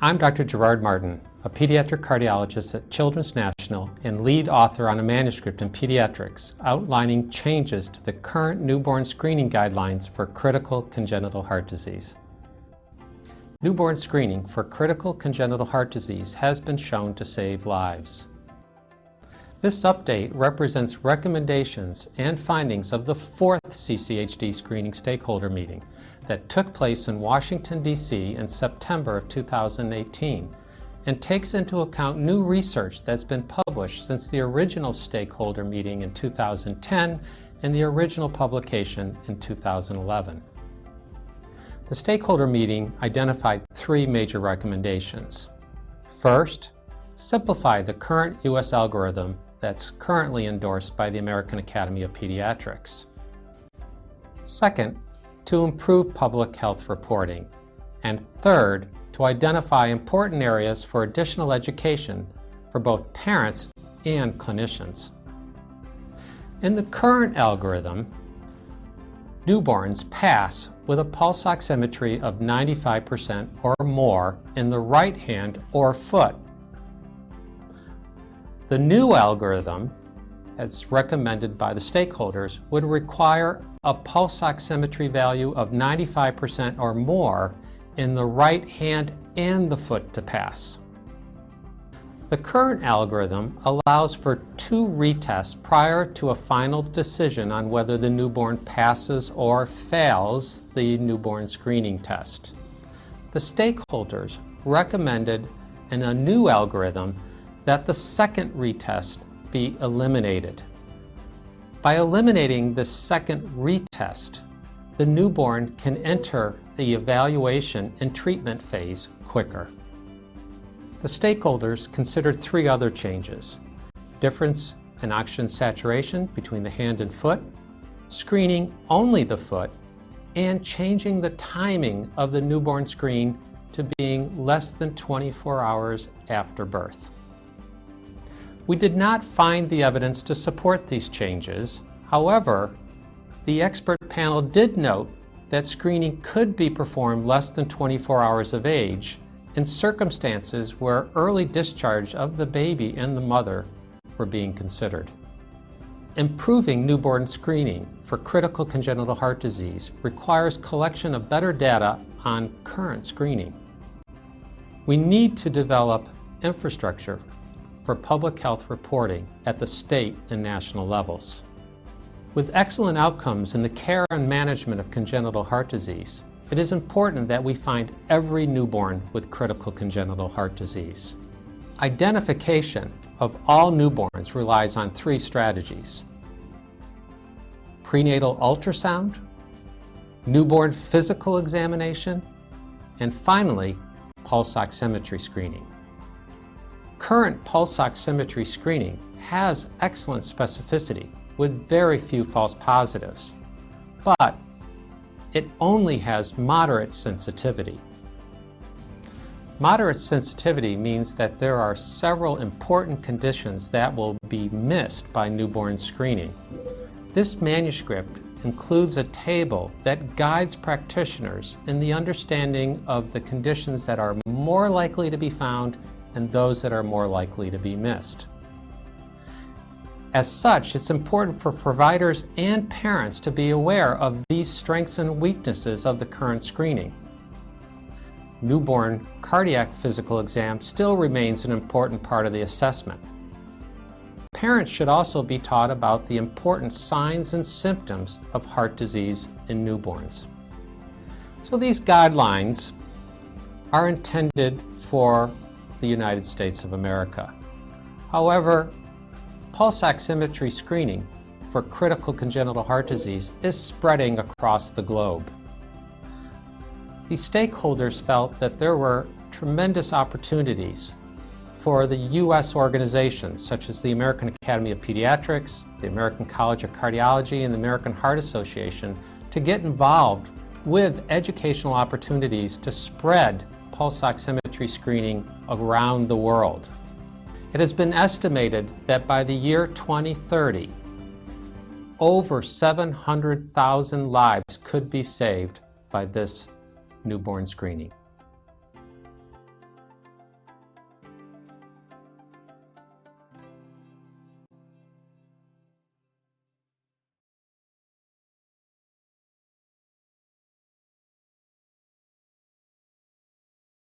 I'm Dr. Gerard Martin, a pediatric cardiologist at Children's National and lead author on a manuscript in pediatrics outlining changes to the current newborn screening guidelines for critical congenital heart disease. Newborn screening for critical congenital heart disease has been shown to save lives. This update represents recommendations and findings of the fourth CCHD screening stakeholder meeting that took place in Washington, D.C. in September of 2018 and takes into account new research that's been published since the original stakeholder meeting in 2010 and the original publication in 2011. The stakeholder meeting identified three major recommendations. First, simplify the current U.S. algorithm that's currently endorsed by the American Academy of Pediatrics. Second, to improve public health reporting. And third, to identify important areas for additional education for both parents and clinicians. In the current algorithm, newborns pass with a pulse oximetry of 95% or more in the right hand or foot. The new algorithm, as recommended by the stakeholders, would require a pulse oximetry value of 95% or more in the right hand and the foot to pass. The current algorithm allows for 2 retests prior to a final decision on whether the newborn passes or fails the newborn screening test. The stakeholders recommended in a new algorithm that the second retest be eliminated. By eliminating the second retest, the newborn can enter the evaluation and treatment phase quicker. The stakeholders considered 3 other changes: difference in oxygen saturation between the hand and foot, screening only the foot, and changing the timing of the newborn screen to being less than 24 hours after birth. We did not find the evidence to support these changes. However, the expert panel did note that screening could be performed less than 24 hours of age in circumstances where early discharge of the baby and the mother were being considered. Improving newborn screening for critical congenital heart disease requires collection of better data on current screening. We need to develop infrastructure for public health reporting at the state and national levels. With excellent outcomes in the care and management of congenital heart disease, it is important that we find every newborn with critical congenital heart disease. Identification of all newborns relies on 3 strategies: prenatal ultrasound, newborn physical examination, and finally, pulse oximetry screening. Current pulse oximetry screening has excellent specificity with very few false positives, but it only has moderate sensitivity. Moderate sensitivity means that there are several important conditions that will be missed by newborn screening. This manuscript includes a table that guides practitioners in the understanding of the conditions that are more likely to be found and those that are more likely to be missed. As such, it's important for providers and parents to be aware of these strengths and weaknesses of the current screening. Newborn cardiac physical exam still remains an important part of the assessment. Parents should also be taught about the important signs and symptoms of heart disease in newborns. So these guidelines are intended for the United States of America. However, pulse oximetry screening for critical congenital heart disease is spreading across the globe. These stakeholders felt that there were tremendous opportunities for the U.S. organizations such as the American Academy of Pediatrics, the American College of Cardiology, and the American Heart Association to get involved with educational opportunities to spread pulse oximetry screening around the world. It has been estimated that by the year 2030, over 700,000 lives could be saved by this newborn screening.